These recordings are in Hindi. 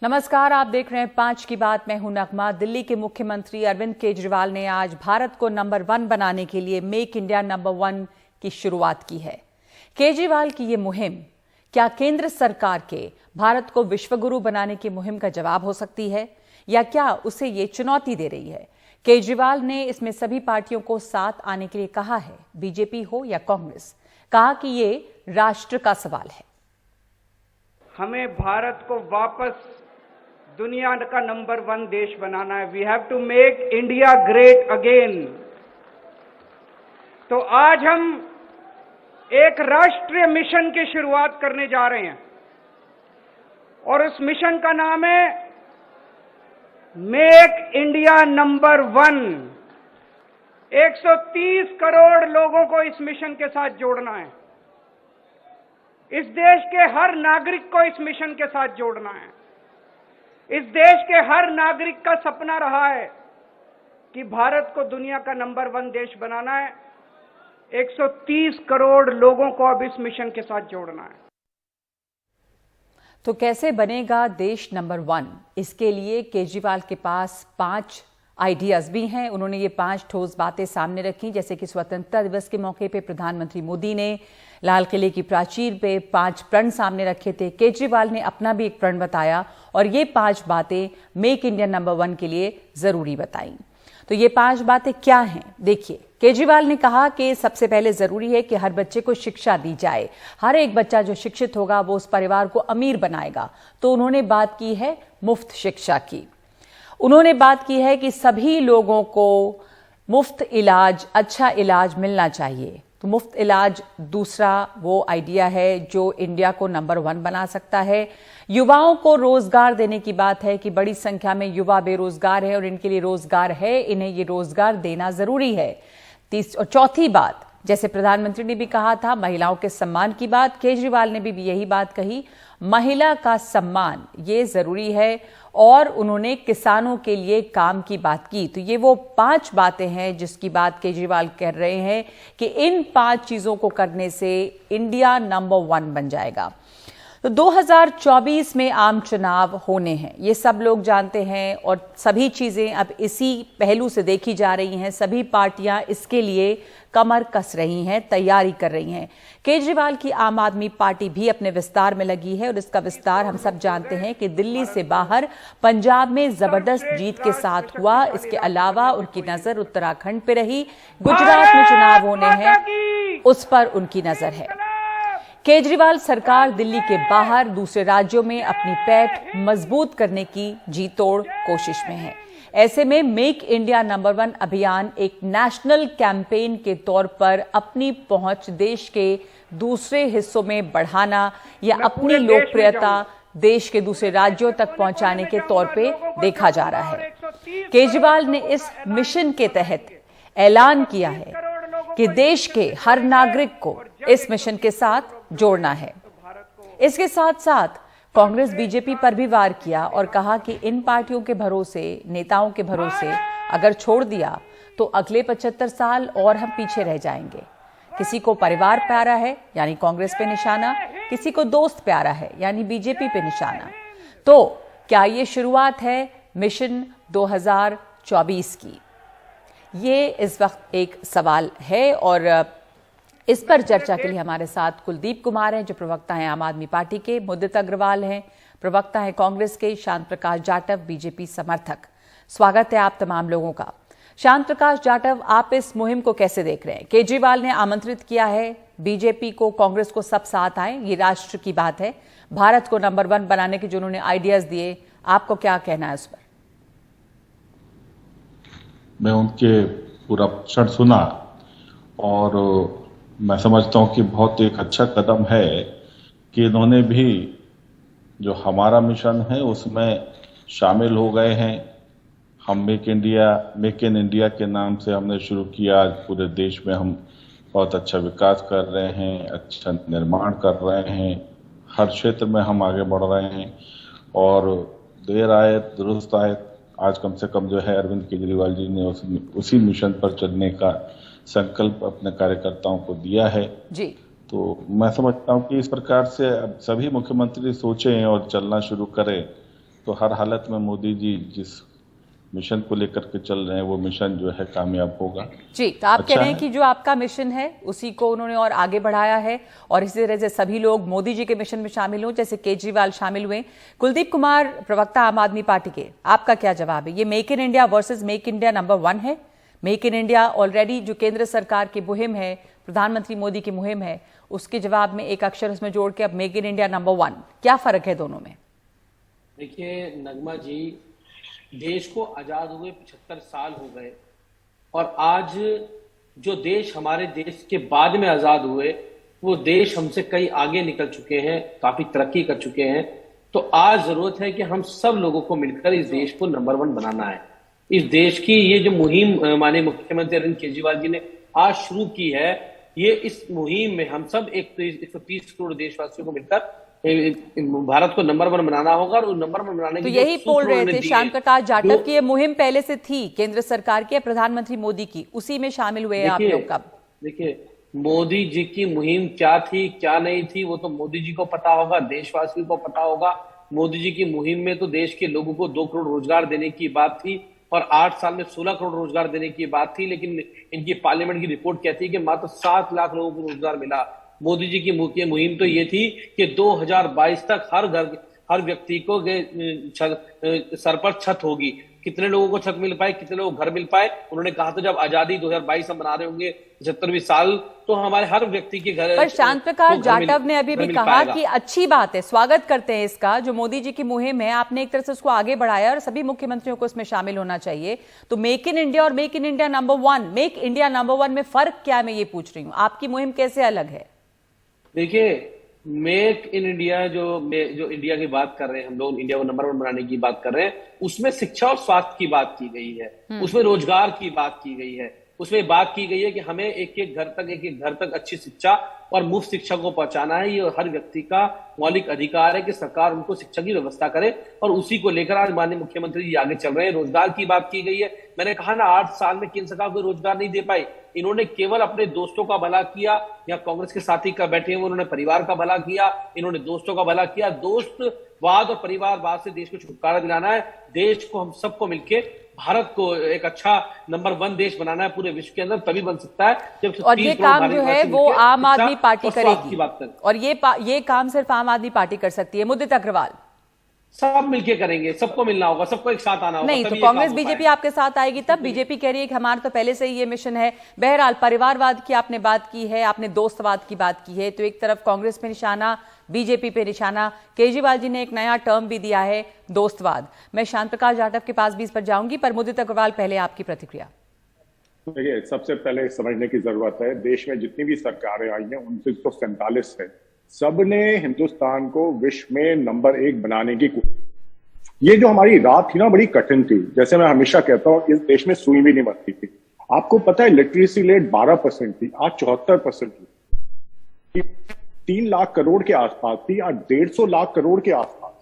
नमस्कार, आप देख रहे हैं 5 की बात। मैं हूं नगमा। दिल्ली के मुख्यमंत्री अरविंद केजरीवाल ने आज भारत को नंबर 1 बनाने के लिए मेक इंडिया नंबर 1 की शुरुआत की है। केजरीवाल की ये मुहिम क्या केंद्र सरकार के भारत को विश्वगुरु बनाने की मुहिम का जवाब हो सकती है या क्या उसे ये चुनौती दे रही है? केजरीवाल ने इसमें सभी पार्टियों को साथ आने के लिए कहा है, बीजेपी हो या कांग्रेस। कहा कि ये राष्ट्र का सवाल है। हमें भारत को वापस दुनिया का नंबर 1 देश बनाना है। We have to make India great again. तो आज हम एक राष्ट्रीय मिशन की शुरुआत करने जा रहे हैं और उस मिशन का नाम है मेक इंडिया नंबर 1। 130 करोड़ लोगों को इस मिशन के साथ जोड़ना है। इस देश के हर नागरिक को इस मिशन के साथ जोड़ना है। इस देश के हर नागरिक का सपना रहा है कि भारत को दुनिया का नंबर 1 देश बनाना है। 130 करोड़ लोगों को अब इस मिशन के साथ जोड़ना है। तो कैसे बनेगा देश नंबर 1? इसके लिए केजरीवाल के पास 5 आइडियाज भी हैं। उन्होंने ये 5 ठोस बातें सामने रखी, जैसे कि स्वतंत्रता दिवस के मौके पे प्रधानमंत्री मोदी ने लाल किले की प्राचीर पे 5 प्रण सामने रखे थे। केजरीवाल ने अपना भी एक प्रण बताया और ये 5 बातें मेक इंडिया नंबर 1 के लिए जरूरी बताई। तो ये 5 बातें क्या हैं? देखिए, केजरीवाल ने कहा कि सबसे पहले जरूरी है कि हर बच्चे को शिक्षा दी जाए। हर एक बच्चा जो शिक्षित होगा वो उस परिवार को अमीर बनाएगा। तो उन्होंने बात की है मुफ्त शिक्षा की। उन्होंने बात की है कि सभी लोगों को मुफ्त इलाज, अच्छा इलाज मिलना चाहिए। तो मुफ्त इलाज दूसरा वो आइडिया है जो इंडिया को नंबर 1 बना सकता है। युवाओं को रोजगार देने की बात है कि बड़ी संख्या में युवा बेरोजगार है और इनके लिए रोजगार है, इन्हें ये रोजगार देना जरूरी है। और चौथी बात, जैसे प्रधानमंत्री ने भी कहा था, महिलाओं के सम्मान की बात। केजरीवाल ने भी यही बात कही, महिला का सम्मान ये जरूरी है। और उन्होंने किसानों के लिए काम की बात की। तो ये वो 5 बातें हैं जिसकी बात केजरीवाल कर रहे हैं कि इन 5 चीजों को करने से इंडिया नंबर 1 बन जाएगा। तो 2024 में आम चुनाव होने हैं, ये सब लोग जानते हैं और सभी चीजें अब इसी पहलू से देखी जा रही हैं। सभी पार्टियां इसके लिए कमर कस रही हैं, तैयारी कर रही हैं। केजरीवाल की आम आदमी पार्टी भी अपने विस्तार में लगी है और इसका विस्तार हम सब जानते हैं कि दिल्ली से बाहर पंजाब में जबरदस्त जीत के साथ हुआ। इसके अलावा उनकी नजर उत्तराखंड पे रही। गुजरात में चुनाव होने हैं, उस पर उनकी नजर है। केजरीवाल सरकार दिल्ली के बाहर दूसरे राज्यों में अपनी पैठ मजबूत करने की जी तोड़ कोशिश में है। ऐसे में मेक इंडिया नंबर 1 अभियान एक नेशनल कैंपेन के तौर पर अपनी पहुंच देश के दूसरे हिस्सों में बढ़ाना या अपनी लोकप्रियता देश के दूसरे राज्यों तक पहुंचाने के तौर पे देखा जा रहा है। केजरीवाल ने इस मिशन के तहत ऐलान किया है कि देश के हर नागरिक को इस मिशन के साथ जोड़ना है। इसके साथ साथ कांग्रेस बीजेपी पर भी वार किया और कहा कि इन पार्टियों के भरोसे, नेताओं के भरोसे अगर छोड़ दिया तो अगले 75 साल और हम पीछे रह जाएंगे। किसी को परिवार प्यारा है यानी कांग्रेस पे निशाना, किसी को दोस्त प्यारा है यानी बीजेपी पे निशाना। तो क्या ये शुरुआत है मिशन 2024 की? ये इस वक्त एक सवाल है और इस पर चर्चा के लिए हमारे साथ कुलदीप कुमार हैं जो प्रवक्ता हैं आम आदमी पार्टी के, मुदित अग्रवाल हैं प्रवक्ता हैं कांग्रेस के, शांत प्रकाश जाटव बीजेपी समर्थक। स्वागत है आप तमाम लोगों का। शांत प्रकाश जाटव, आप इस मुहिम को कैसे देख रहे हैं? केजरीवाल ने आमंत्रित किया है बीजेपी को, कांग्रेस को, सब साथ आए, ये राष्ट्र की बात है। भारत को नंबर 1 बनाने के जो उन्होंने आइडियाज दिए, आपको क्या कहना है उस पर? मैं उनके पूरा भाषण सुना और मैं समझता हूं कि बहुत एक अच्छा कदम है कि इन्होंने भी जो हमारा मिशन है उसमें शामिल हो गए हैं। हम मेक इन इंडिया के नाम से हमने शुरू किया। आज पूरे देश में हम बहुत अच्छा विकास कर रहे हैं, अच्छा निर्माण कर रहे हैं, हर क्षेत्र में हम आगे बढ़ रहे हैं और देर आए दुरुस्त आए। आज कम से कम जो है अरविंद केजरीवाल जी ने उसी मिशन पर चलने का संकल्प अपने कार्यकर्ताओं को दिया है जी। तो मैं समझता हूं कि इस प्रकार से अब सभी मुख्यमंत्री सोचें और चलना शुरू करें तो हर हालत में मोदी जी जिस मिशन को लेकर के चल रहे हैं वो मिशन जो है कामयाब होगा। जी, तो आप अच्छा कह रहे हैं है। कि जो आपका मिशन है उसी को उन्होंने और आगे बढ़ाया है और इसी तरह से सभी लोग मोदी जी के मिशन में शामिल हों, जैसे केजरीवाल शामिल हुए। कुलदीप कुमार, प्रवक्ता आम आदमी पार्टी के, आपका क्या जवाब है? ये make in India versus make India number 1 है। मेक इन इंडिया ऑलरेडी जो केंद्र सरकार की मुहिम है, प्रधानमंत्री मोदी की मुहिम है, उसके जवाब में एक अक्षर उसमें जोड़ के अब मेक इन इंडिया नंबर 1, क्या फर्क है दोनों में? देखिए नगमा जी, देश को आजाद हुए 75 साल हो गए और आज जो देश हमारे देश के बाद में आजाद हुए वो देश हमसे कई आगे निकल चुके हैं, काफी तरक्की कर चुके हैं। तो आज जरूरत है कि हम सब लोगों को मिलकर इस देश को नंबर 1 बनाना है। इस देश की ये जो मुहिम माननीय मुख्यमंत्री अरविंद केजरीवाल जी ने आज शुरू की है, ये इस मुहिम में हम सब 130 करोड़ देशवासियों को मिलकर भारत को नंबर 1 बनाना होगा और नंबर 1 बनाने तो की यही बोल रहे थे श्याम प्रकाश जाटव की ये मुहिम पहले से थी केंद्र सरकार की, प्रधानमंत्री मोदी की, उसी में शामिल हुए आप लोग कब? देखिए मोदी जी की मुहिम क्या थी क्या नहीं थी वो तो मोदी जी को पता होगा, देशवासियों को पता होगा। मोदी जी की मुहिम में तो देश के लोगों को 2 करोड़ रोजगार देने की बात थी और 8 साल में 16 करोड़ रोजगार देने की बात थी, लेकिन इनकी पार्लियामेंट की रिपोर्ट कहती है कि मात्र 7 लाख लोगों को रोजगार मिला। मोदी जी की मुहिम तो ये थी कि 2022 तक हर व्यक्ति को सर पर छत होगी। कितने लोगों को छत मिल पाए, कितने लोगों को घर मिल पाए? उन्होंने कहा तो जब आजादी 2022 हम मना रहे होंगे 75वीं साल, तो हमारे हर व्यक्ति के घर। पर शाम प्रकाश जाटव ने अभी भी कहा कि अच्छी बात है, स्वागत करते हैं इसका, जो मोदी जी की मुहिम है आपने एक तरह से उसको आगे बढ़ाया और सभी मुख्यमंत्रियों को इसमें शामिल होना चाहिए। तो मेक इन इंडिया और make in India number 1, make India number 1 में फर्क क्या है, मैं ये पूछ रही हूँ। आपकी मुहिम कैसे अलग है? देखिए मेक इन इंडिया जो इंडिया की बात कर रहे हैं हम लोग, इंडिया को नंबर 1 बनाने की बात कर रहे हैं, उसमें शिक्षा और स्वास्थ्य की बात की गई है, उसमें रोजगार की बात की गई है, उसमें बात की गई है कि हमें एक घर तक अच्छी शिक्षा और मुफ्त शिक्षा को पहुंचाना है। ये हर व्यक्ति का मौलिक अधिकार है कि सरकार उनको शिक्षा की व्यवस्था करे और उसी को लेकर आज माननीय मुख्यमंत्री जी आगे चल रहे हैं। रोजगार की बात की गई है। मैंने कहा ना 8 साल में केंद्र सरकार को रोजगार नहीं दे पाई, इन्होंने केवल अपने दोस्तों का भला किया या कांग्रेस के साथी का बैठे हुए उन्होंने परिवार का भला किया, इन्होंने दोस्तों का भला किया। दोस्तवाद और परिवारवाद से देश को छुटकारा दिलाना है। देश को हम सबको मिलके भारत को एक अच्छा नंबर 1 देश बनाना है पूरे विश्व के अंदर, तभी बन सकता है जब। और ये काम जो है वो आम आदमी पार्टी करेगी और ये काम सिर्फ आम आदमी पार्टी कर सकती है। मुदित अग्रवाल, सब मिलके करेंगे, सबको मिलना होगा, सबको एक साथ आना होगा। नहीं तो कांग्रेस बीजेपी आपके साथ आएगी तब। बीजेपी कह रही है कि हमारा तो पहले से ही ये मिशन है। बहरहाल परिवारवाद की आपने बात की है, आपने दोस्तवाद की बात की है, तो एक तरफ कांग्रेस पे निशाना, बीजेपी पे निशाना। केजरीवाल जी ने एक नया टर्म भी दिया है, दोस्तवाद। मैं श्याम प्रकाश जाटव के पास भी इस पर जाऊंगी, पर मुदित अग्रवाल पहले आपकी प्रतिक्रिया। देखिए सबसे पहले समझने की जरूरत है, देश में जितनी भी सरकारें आई हैं 1947 से सबने हिंदुस्तान को विश्व में नंबर 1 बनाने की ये जो हमारी रात थी ना बड़ी कठिन थी। जैसे मैं हमेशा कहता हूँ इस देश में सुई भी नहीं बनती थी। आपको पता है लिटरेसी रेट 12% थी, आज 74% थी। 3 लाख करोड़ के आसपास थी, आज 150 लाख करोड़ के आसपास।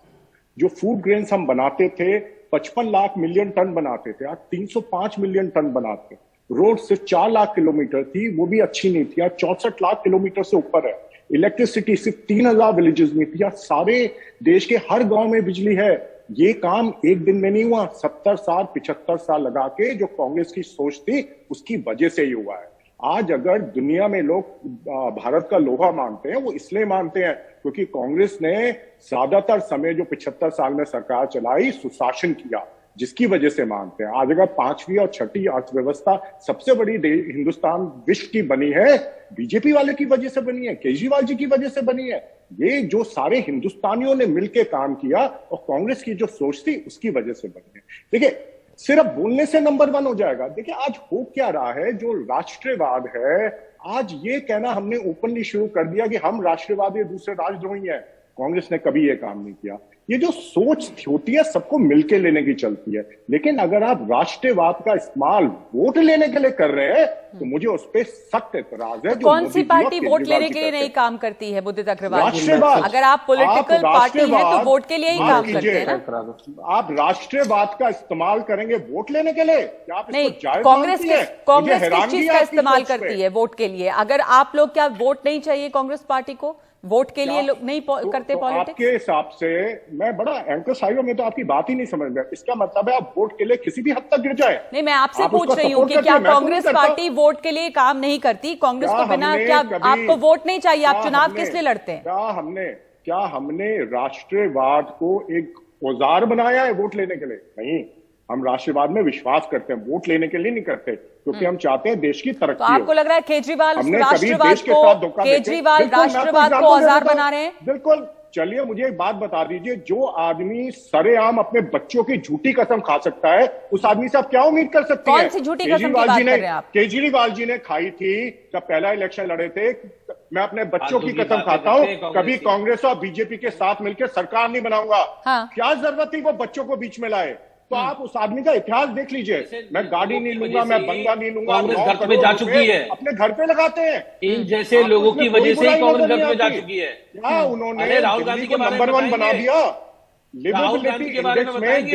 जो फूड ग्रेन्स हम बनाते थे 55 लाख मिलियन टन बनाते थे, आज 305 मिलियन टन बनाते। रोड सिर्फ 4 लाख किलोमीटर थी, वो भी अच्छी नहीं थी, आज 64 लाख किलोमीटर से ऊपर है। इलेक्ट्रिसिटी सिर्फ 3000 विलेजेस में थी, आज सारे देश के हर गांव में बिजली है। ये काम एक दिन में नहीं हुआ, 70 साल 75 साल लगा के जो कांग्रेस की सोच थी उसकी वजह से ही हुआ है। आज अगर दुनिया में लोग भारत का लोहा मानते हैं वो इसलिए मानते हैं क्योंकि कांग्रेस ने ज्यादातर समय जो 75 साल में सरकार चलाई सुशासन किया, जिसकी वजह से मानते हैं। आज अगर 5वीं और 6ठी अर्थव्यवस्था सबसे बड़ी हिंदुस्तान विश्व की बनी है, बीजेपी वाले की वजह से बनी है, केजरीवाल जी की वजह से बनी है। ये जो सारे हिंदुस्तानियों ने मिलकर काम किया और कांग्रेस की जो सोच थी उसकी वजह से बनी है। देखिए सिर्फ बोलने से नंबर 1 हो जाएगा। देखिए आज हो क्या रहा है, जो राष्ट्रवाद है, आज ये कहना हमने ओपनली शुरू कर दिया कि हम राष्ट्रवादी दूसरे राजद्रोही हैं। कांग्रेस ने कभी ये काम नहीं किया। ये जो सोच होती है सबको मिलके लेने की चलती है, लेकिन अगर आप राष्ट्रवाद का इस्तेमाल वोट लेने के लिए कर रहे हैं तो मुझे उस पर सख्त एतराज है। कौन सी पार्टी वोट लेने के लिए नहीं काम करती है मुदित अग्रवाल? अगर आप पॉलिटिकल पार्टी हैं तो वोट के लिए ही काम करते हैं ना। आप राष्ट्रवाद का इस्तेमाल करेंगे वोट लेने के लिए? नहीं, कांग्रेस किस चीज का इस्तेमाल करती है वोट के लिए? अगर आप लोग क्या वोट नहीं चाहिए कांग्रेस पार्टी को? वोट के लिए लोग नहीं करते पॉलिटिक्स? आपके हिसाब से मैं बड़ा एंकर साहिबा में तो आपकी बात ही नहीं समझ रहा। इसका मतलब है आप वोट के लिए किसी भी हद तक गिर जाए। नहीं, मैं आपसे पूछ रही हूँ कि क्या कांग्रेस पार्टी वोट के लिए काम नहीं करती? कांग्रेस को बिना क्या आपको वोट नहीं चाहिए? आप चुनाव किस लिए लड़ते हैं? क्या हमने राष्ट्रवाद को एक औजार बनाया है वोट लेने के लिए? नहीं, हम राष्ट्रवाद में विश्वास करते हैं, वोट लेने के लिए नहीं करते, क्योंकि हम चाहते हैं देश की तरक्की। तो आपको लग रहा है केजरीवाल राष्ट्रवाद को औजार बना रहे हैं? बिल्कुल। चलिए मुझे एक बात बता दीजिए, जो आदमी सरेआम अपने बच्चों की झूठी कसम खा सकता है, उस आदमी से आप क्या उम्मीद कर सकते हैं? कौन सी झूठी कसम की बात कर रहे हैं आप? केजरीवाल जी ने खाई थी जब पहला इलेक्शन लड़े थे। मैं अपने बच्चों की कसम खाता हूं, कभी कांग्रेस और बीजेपी के साथ मिलकर सरकार नहीं बनाऊंगा। क्या जरूरत थी वो बच्चों को बीच में लाए? तो आप उस आदमी का इतिहास देख लीजिए। मैं गाड़ी नहीं लूंगा, मैं बंगा नहीं लूंगा, कांग्रेस घर पे जा चुकी है, अपने घर पे लगाते हैं। इन जैसे लोगों की वजह से ही कांग्रेस घर पे जा चुकी है। क्या उन्होंने राहुल गांधी को नंबर 1 बना दिया लिवेबिलिटी इंडेक्स में?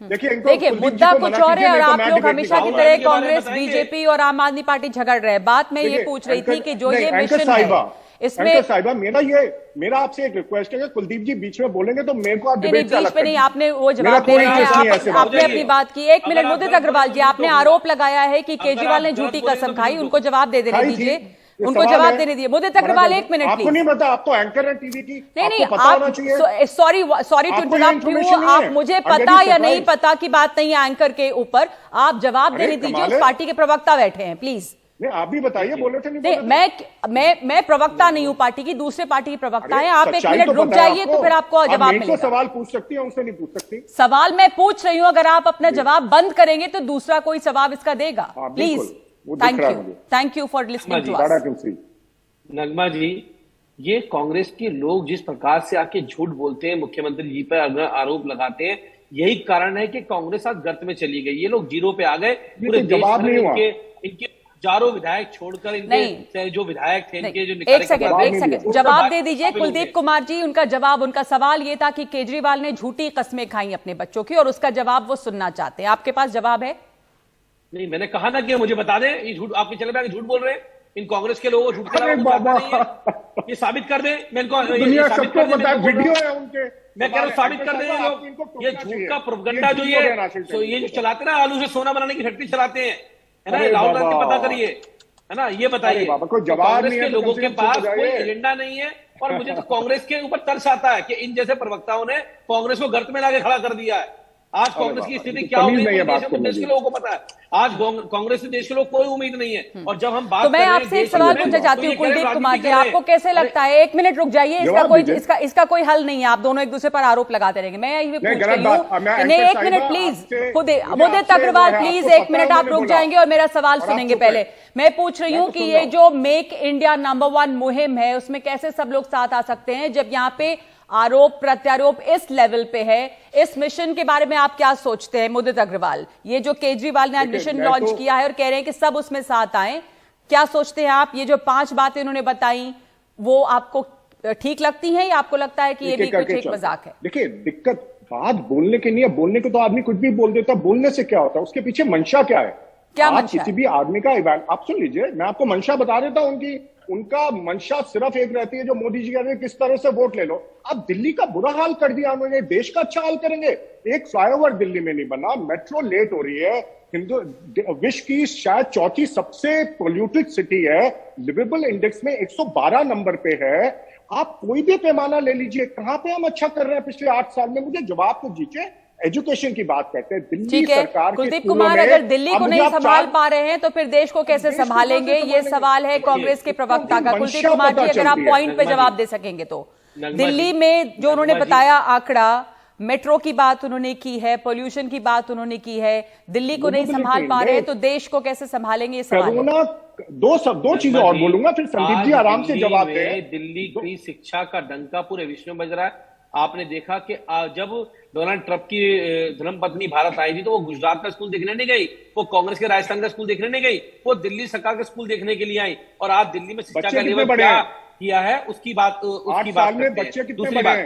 देखिए मुद्दा कुछ और है और आप लोग हमेशा की तरह कांग्रेस, बीजेपी और आम आदमी पार्टी झगड़ रहे हैं। बात मैं ये पूछ रही थी कि जो ये मिशन है इसमें साहिबा, मेरा आपसे एक रिक्वेस्ट है कि कुलदीप जी बीच में बोलेंगे तो मेरे को आप डिबेट से अलग नहीं, आपने वो जवाब दे रहे हैं, आपने अपनी बात की। 1 मिनट मुदित अग्रवाल जी, आपने आरोप लगाया है कि केजरीवाल ने झूठी कसम खाई, उनको जवाब दे देने दीजिए, उनको जवाब देने दीजिए। मुदित अग्रवाल 1 मिनट आपको नहीं पता, आप तो एंकर है टीवी की, नहीं आप सॉरी टू इंटरप्ट यू, आप मुझे पता या नहीं पता की बात नहीं है एंकर के ऊपर, आप जवाब देने दीजिए। उस पार्टी के प्रवक्ता बैठे हैं, प्लीज। नहीं आप भी बताइए, बोले थे नहीं? मैं प्रवक्ता नहीं हूं पार्टी की, दूसरे पार्टी की प्रवक्ता है। आप 1 मिनट रुक जाइए तो फिर आपको जवाब मिलेगा। सवाल पूछ सकती है, उनसे नहीं पूछ सकती। सवाल मैं पूछ रही हूं, अगर आप अपना जवाब बंद करेंगे तो दूसरा कोई जवाब इसका देगा। Please, thank you for listening to us. Nagma ji, ये कांग्रेस के लोग जिस प्रकार से आके झूठ बोलते हैं, मुख्यमंत्री जी पर आरोप लगाते हैं, यही कारण है कि कांग्रेस आज गर्त में चली गई। ये लोग जीरो पे आ गए। पूरे जवाब नहीं हुआ। इनके चारों विधायक छोड़कर इनके जो विधायक थे, इनके जो एक सेकंड जवाब दे दीजिए कुलदीप कुमार जी। उनका सवाल ये था कि केजरीवाल ने झूठी कस्में खाई अपने बच्चों की और उसका जवाब वो सुनना चाहते हैं। आपके पास जवाब है? नहीं, मैंने कहा ना कि मुझे बता दें, ये झूठ आपके चले में झूठ बोल रहे हैं। इन कांग्रेस के लोगों को झूठ ये साबित कर दें। मैं इनको वीडियो है उनके, मैं कह रहा हूँ साबित कर दें। लोग ये झूठ का प्रोपगंडा जो ये जो चलाते ना, आलू से सोना बनाने की फैक्ट्री चलाते हैं, है ना? राहुल गांधी पता करिए, है ना? ये बताइए, कांग्रेस के लोगों के पास कोई एजेंडा नहीं है। और मुझे तो कांग्रेस के ऊपर तरस आता है कि इन जैसे प्रवक्ताओं ने कांग्रेस को गर्त में लाके खड़ा कर दिया है। आज कांग्रेस की स्थिति क्या हो गई देश के लोगों को पता है। आज कांग्रेस से देश के लोग कोई उम्मीद नहीं है। और जब हम बात तो मैं आपसे एक सवाल पूछना चाहती हूँ कुलदीप कुमार जी, आपको कैसे लगता है? 1 मिनट रुक जाइए, इसका कोई हल नहीं है। आप दोनों एक दूसरे पर आरोप लगाते रहेंगे। मैं यही पूछ रही हूँ, नहीं 1 minute please, Mudit Agarwal please 1 minute आप रुक जाएंगे और मेरा सवाल सुनेंगे पहले। मैं पूछ रही हूँ कि ये जो मेक इंडिया नंबर 1 मुहिम है, उसमें कैसे सब लोग साथ आ सकते हैं जब यहाँ पे आरोप प्रत्यारोप इस लेवल पे है? इस मिशन के बारे में आप क्या सोचते हैं मुदित अग्रवाल? ये जो केजरीवाल ने आज मिशन लॉन्च किया है और कह रहे हैं कि सब उसमें साथ आए, क्या सोचते हैं आप? ये जो 5 बातें उन्होंने बताई, वो आपको ठीक लगती हैं या आपको लगता है कि ये भी कुछ एक मजाक है? देखिए, दिक्कत बात बोलने की नहीं है। बोलने को तो आदमी कुछ भी बोल देता है, बोलने से क्या होता है? उसके पीछे मंशा क्या है? क्या आप किसी भी आदमी का आप सुन लीजिए, मैं आपको मंशा बता देता हूं। उनका मंशा सिर्फ एक रहती है, जो मोदी जी कहते हैं किस तरह से वोट ले लो। अब दिल्ली का बुरा हाल कर दिया उन्होंने, देश का अच्छा हाल करेंगे। एक फ्लाईओवर दिल्ली में नहीं बना, मेट्रो लेट हो रही है, विश्व की शायद 4थी सबसे पोल्यूटेड सिटी है, लिवेबल इंडेक्स में 112 नंबर पे है। आप कोई भी पैमाना ले लीजिए, कहां पे हम अच्छा कर रहे हैं पिछले 8 साल में? मुझे जवाब तो दीजिए। एजुकेशन की बात करते हैं, दिल्ली सरकार कुलदीप कुमार अगर दिल्ली को नहीं संभाल पा रहे हैं तो फिर देश को कैसे संभालेंगे? ये सवाल है कांग्रेस के प्रवक्ता का। कुलदीप कुमार जी, अगर आप पॉइंट पे जवाब दे सकेंगे तो। दिल्ली में जो उन्होंने बताया आंकड़ा, मेट्रो की बात उन्होंने की है, पोल्यूशन की बात उन्होंने की है, दिल्ली को नहीं संभाल पा रहे तो देश को कैसे संभालेंगे? ये सवाल। दो चीजें और बोलूंगा, फिर संदीप जी आराम से जवाब दें। दिल्ली की शिक्षा का डंका पूरे विश्व में बज रहा है। आपने देखा कि जब डोनाल्ड ट्रंप की धर्मपत्नी भारत आई थी तो वो गुजरात का स्कूल देखने नहीं गई, वो कांग्रेस के राजस्थान का स्कूल देखने नहीं गई, वो दिल्ली सरकार का स्कूल देखने के लिए आई। और आज दिल्ली में शिक्षा का लेवल क्या किया है उसकी बात करते हैं। दूसरी बात,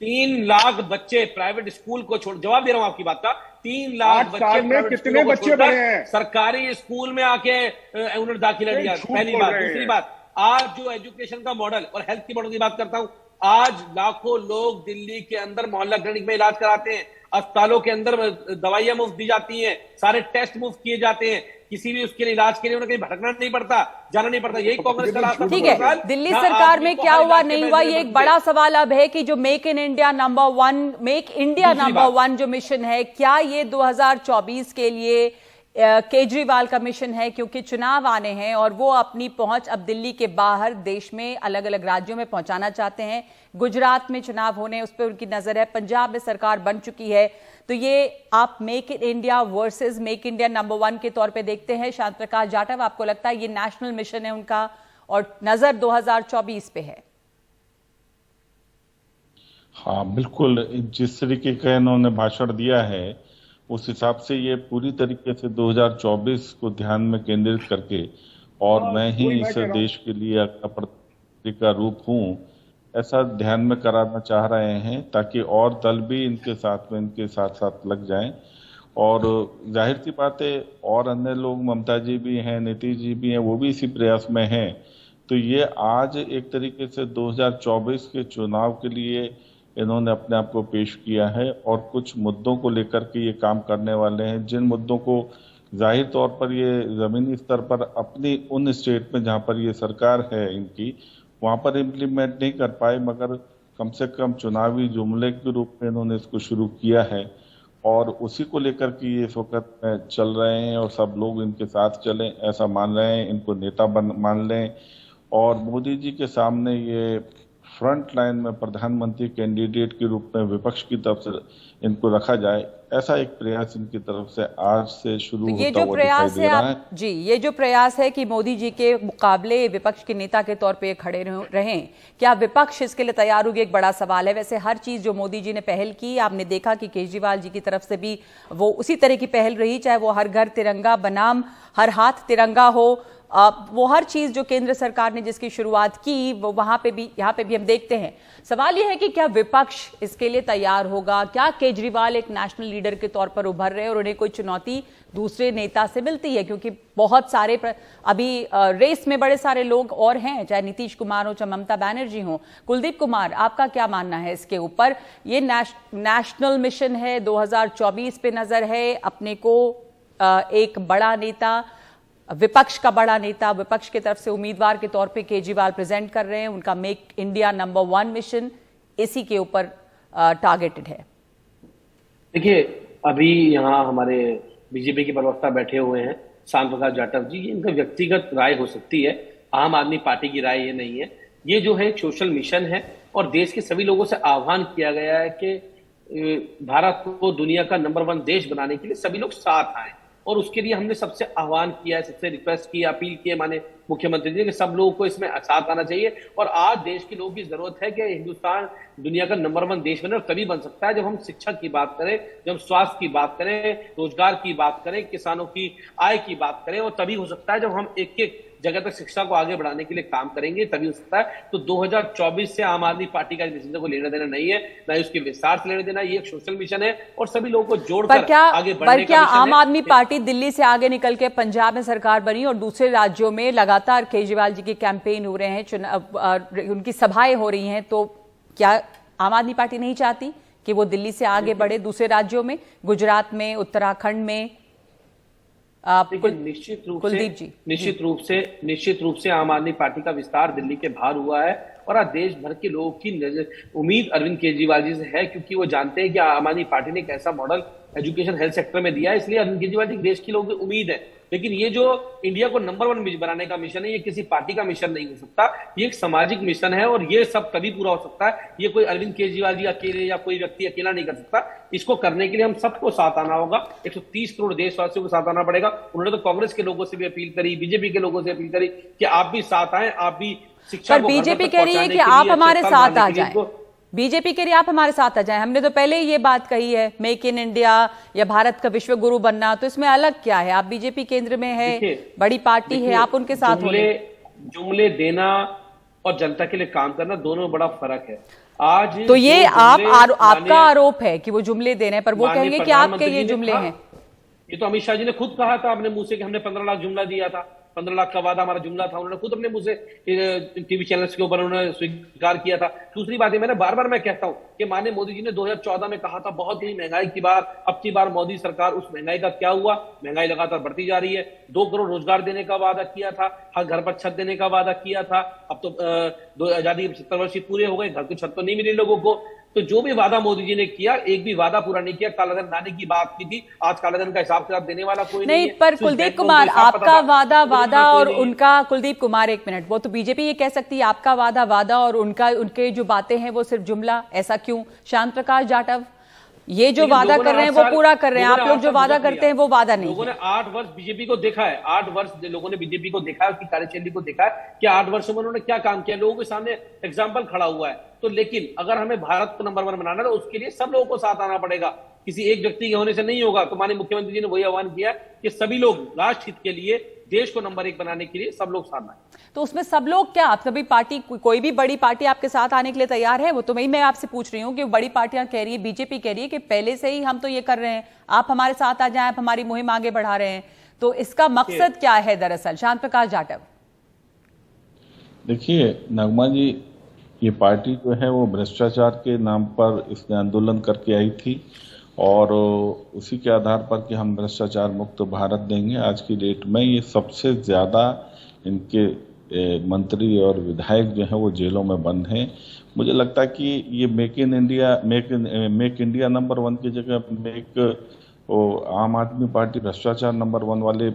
3 लाख बच्चे प्राइवेट स्कूल को छोड़, जवाब दे रहा हूं आपकी बात का, 3 लाख बच्चे कितने बच्चे बढ़े हैं सरकारी स्कूल में आके उन्होंने दाखिला लिया? पहली बात। दूसरी बात, आज जो एजुकेशन का मॉडल और हेल्थ की मॉडल की बात करता हूं, आज लाखों लोग दिल्ली के अंदर मोहल्ला क्लिनिक में इलाज कराते हैं, अस्पतालों के अंदर दवाइयां मुफ्त दी जाती हैं, सारे टेस्ट मुफ्त किए जाते हैं, किसी भी उसके लिए इलाज के लिए उन्हें कहीं भटकना नहीं पड़ता, जाना नहीं पड़ता। यही कांग्रेस का रास्ता। ठीक है, दिल्ली सरकार में क्या हुआ नहीं हुआ, ये एक बड़ा सवाल अब है कि जो मेक इंडिया नंबर वन जो मिशन है, क्या ये 2024 के लिए केजरीवाल का मिशन है? क्योंकि चुनाव आने हैं और वो अपनी पहुंच अब दिल्ली के बाहर देश में अलग अलग राज्यों में पहुंचाना चाहते हैं। गुजरात में चुनाव होने उस पर उनकी नजर है, पंजाब में सरकार बन चुकी है, तो ये आप make in India versus make India number one के तौर पे देखते हैं। शांत प्रकाश जाटव, आपको लगता है ये नेशनल मिशन है उनका और नजर 2024 पे है? हाँ बिल्कुल, जिस तरीके का इन्होंने भाषण दिया है उस हिसाब से ये पूरी तरीके से 2024 को ध्यान में केंद्रित करके और मैं ही इस देश के लिए अगला प्रधानमंत्री का रूप हूँ ऐसा ध्यान में कराना चाह रहे हैं, ताकि और दल भी इनके साथ लग जाएं। और जाहिर सी बात है और अन्य लोग, ममता जी भी हैं, नीतीश जी भी हैं, वो भी इसी प्रयास में हैं। तो ये आज एक तरीके से 2024 के चुनाव के लिए इन्होंने अपने आप को पेश किया है और कुछ मुद्दों को लेकर के ये काम करने वाले हैं, जिन मुद्दों को जाहिर तौर पर ये जमीनी स्तर पर अपनी उन स्टेट में जहां पर ये सरकार है इनकी, वहां पर इम्प्लीमेंट नहीं कर पाए, मगर कम से कम चुनावी जुमले के रूप में इन्होंने इसको शुरू किया है और उसी को लेकर के ये इस वक्त चल रहे हैं और सब लोग इनके साथ चलें ऐसा मान रहे हैं, इनको नेता मान लें। और मोदी जी के सामने ये फ्रंट लाइन में प्रधानमंत्री कैंडिडेट के रूप में विपक्ष की तरफ से इनको रखा जाए, ऐसा एक प्रयास इनकी तरफ से आज से शुरू होता हुआ दिखाई दे रहा है। जी, ये जो प्रयास है कि मोदी जी के मुकाबले विपक्ष के नेता के तौर पे खड़े रहें, क्या विपक्ष इसके लिए तैयार होगी? एक बड़ा सवाल है। वैसे हर चीज जो मोदी जी ने पहल की, आपने देखा कि केजरीवाल जी की तरफ से भी वो उसी तरह की पहल रही, चाहे वो हर घर तिरंगा बनाम हर हाथ तिरंगा हो, वो हर चीज जो केंद्र सरकार ने जिसकी शुरुआत की वो वहां पे भी, यहाँ पे भी हम देखते हैं। सवाल यह है कि क्या विपक्ष इसके लिए तैयार होगा? क्या केजरीवाल एक नेशनल लीडर के तौर पर उभर रहे हैं और उन्हें कोई चुनौती दूसरे नेता से मिलती है? क्योंकि बहुत सारे अभी रेस में बड़े सारे लोग और हैं, चाहे नीतीश कुमार हो, चाहे ममता बनर्जी हो। कुलदीप कुमार, आपका क्या मानना है इसके ऊपर? ये नेशनल मिशन है, 2024 पे नजर है, अपने को एक बड़ा नेता, विपक्ष का बड़ा नेता, विपक्ष की तरफ से उम्मीदवार के तौर पे केजरीवाल प्रेजेंट कर रहे हैं, उनका make India number one mission इसी के ऊपर टारगेटेड है। देखिए, अभी यहाँ हमारे बीजेपी के प्रवक्ता बैठे हुए हैं शांत प्रकाश जाटव जी, इनका व्यक्तिगत राय हो सकती है, आम आदमी पार्टी की राय ये नहीं है। ये जो है एक सोशल मिशन है और देश के सभी लोगों से आह्वान किया गया है कि भारत को दुनिया का नंबर वन देश बनाने के लिए सभी लोग साथ आए और उसके लिए हमने सबसे आह्वान किया है, सबसे रिक्वेस्ट की, अपील की है माननीय मुख्यमंत्री जी कि सब लोगों को इसमें साथ आना चाहिए। और आज देश के लोगों की जरूरत है कि हिंदुस्तान दुनिया का नंबर वन देश बने और तभी बन सकता है जब हम शिक्षा की बात करें, जब हम स्वास्थ्य की बात करें, रोजगार की बात करें, किसानों की आय की बात करें, और तभी हो सकता है जब हम एक एक जगह तक शिक्षा को आगे बढ़ाने के लिए काम करेंगे, तभी हो सकता है। तो 2024 से आम आदमी पार्टी का मिशन को लेना देना नहीं है, ना ही उसके विस्तार से लेना देना। ये एक सोशल मिशन है और सभी लोगों को जोड़कर आगे बढ़ने का मिशन है। आम आदमी पार्टी दिल्ली से आगे निकल के पंजाब में सरकार बनी और दूसरे राज्यों में लगातार केजरीवाल जी के कैंपेन हो रहे हैं, उनकी सभाएं हो रही हैं, तो क्या आम आदमी पार्टी नहीं चाहती कि वो दिल्ली से आगे बढ़े दूसरे राज्यों में, गुजरात में, उत्तराखंड में? निश्चित रूप से आम आदमी पार्टी का विस्तार दिल्ली के बाहर हुआ है और आज देश भर के लोगों की उम्मीद अरविंद केजरीवाल जी से है, क्योंकि वो जानते हैं कि आम आदमी पार्टी ने कैसा मॉडल एजुकेशन हेल्थ सेक्टर में दिया है, इसलिए अरविंद केजरीवाल जी देश के लोगों की उम्मीद है। लेकिन ये जो इंडिया को नंबर वन बनाने का मिशन है, ये किसी पार्टी का मिशन नहीं हो सकता, ये एक सामाजिक मिशन है और ये सब तभी पूरा हो सकता है, ये कोई अरविंद केजरीवाल जी अकेले या कोई व्यक्ति अकेला नहीं कर सकता। इसको करने के लिए हम सबको साथ आना होगा, 130 करोड़ देशवासियों को साथ आना पड़ेगा। उन्होंने तो कांग्रेस के लोगों से भी अपील करी, बीजेपी के लोगों से अपील करी कि आप भी साथ आए, आप भी शिक्षा को बीजेपी कह रही है कि आप हमारे साथ आ जाएं, बीजेपी के लिए आप हमारे साथ आ जाएं। हमने तो पहले ही ये बात कही है, मेक इन इंडिया या भारत का विश्व गुरु बनना, तो इसमें अलग क्या है? आप बीजेपी केंद्र में है, बड़ी पार्टी है, आप उनके साथ हो। जुमले देना और जनता के लिए काम करना दोनों में बड़ा फर्क है। आज तो ये आपका आरोप है कि वो जुमले दे रहे हैं, पर वो कहेंगे कि आपके ये जुमले हैं। ये तो अमित शाह जी ने खुद कहा था अपने मुंह से कि हमने 15 लाख जुमला दिया था। 15 लाख का वादा हमारा जुमला था, उन्होंने खुद अपने मुंह से टीवी चैनल्स के ऊपर उन्होंने स्वीकार किया था। दूसरी बात है, मैंने बार बार मैं कहता हूं कि माननीय मोदी जी ने 2014 में कहा था बहुत ही महंगाई की बात, अब की बार मोदी सरकार, उस महंगाई का क्या हुआ? महंगाई लगातार बढ़ती जा रही है। 2 करोड़ रोजगार देने का वादा किया था, हर घर पर छत देने का वादा किया था, अब तो आजादी के 70 वर्ष पूरे हो गए, घर की छत तो नहीं मिली लोगों को। तो जो भी वादा मोदी जी ने किया, एक भी वादा पूरा नहीं किया। कालाधन लाने की बात की थी, आज कालाधन का हिसाब किताब देने वाला कोई नहीं है। पर कुलदीप कुमार, आपका वादा और उनका, कुलदीप कुमार एक मिनट, वो तो बीजेपी ये कह सकती है आपका वादा और उनके जो बातें हैं वो सिर्फ जुमला, ऐसा क्यों? शांत प्रकाश जाटव, ये जो वादा कर रहे हैं वो पूरा कर रहे हैं, आप लोग जो वादा करते हैं वो वादा नहीं। लोगों ने 8 वर्ष बीजेपी को देखा है, 8 वर्ष लोगों ने बीजेपी को देखा है, उसकी कार्यशैली को देखा है कि 8 वर्षों में उन्होंने क्या काम किया, लोगों के सामने एग्जाम्पल खड़ा हुआ है। तो लेकिन अगर हमें भारत को नंबर 1 बनाना है तो उसके लिए सब लोगों को साथ आना पड़ेगा, किसी एक व्यक्ति के होने से नहीं होगा। तो माननीय मुख्यमंत्री जी ने वही आह्वान किया कि सभी लोग राष्ट्र हित के लिए, देश को नंबर 1 बनाने के लिए सब लोग साथ आए। तो उसमें सब लोग क्या, आप सभी पार्टी, कोई भी बड़ी पार्टी आपके साथ आने के लिए तैयार है? वो तो मैं आपसे पूछ रही हूँ कि बड़ी पार्टियां कह रही है, बीजेपी कह रही है कि पहले से ही हम तो ये कर रहे हैं, आप हमारे साथ आ जाएं, आप हमारी मुहिम आगे बढ़ा रहे हैं। तो इसका मकसद क्या है दरअसल? शांत प्रकाश जाटव, देखिए नगमा जी, ये पार्टी जो है वो भ्रष्टाचार के नाम पर इसने आंदोलन करके आई थी और उसी के आधार पर कि हम भ्रष्टाचार मुक्त भारत देंगे। आज की डेट में ये सबसे ज्यादा इनके मंत्री और विधायक जो हैं वो जेलों में बंद हैं। मुझे लगता है कि ये मेक इंडिया नंबर 1 की जगह आम आदमी पार्टी भ्रष्टाचार नंबर 1 वाले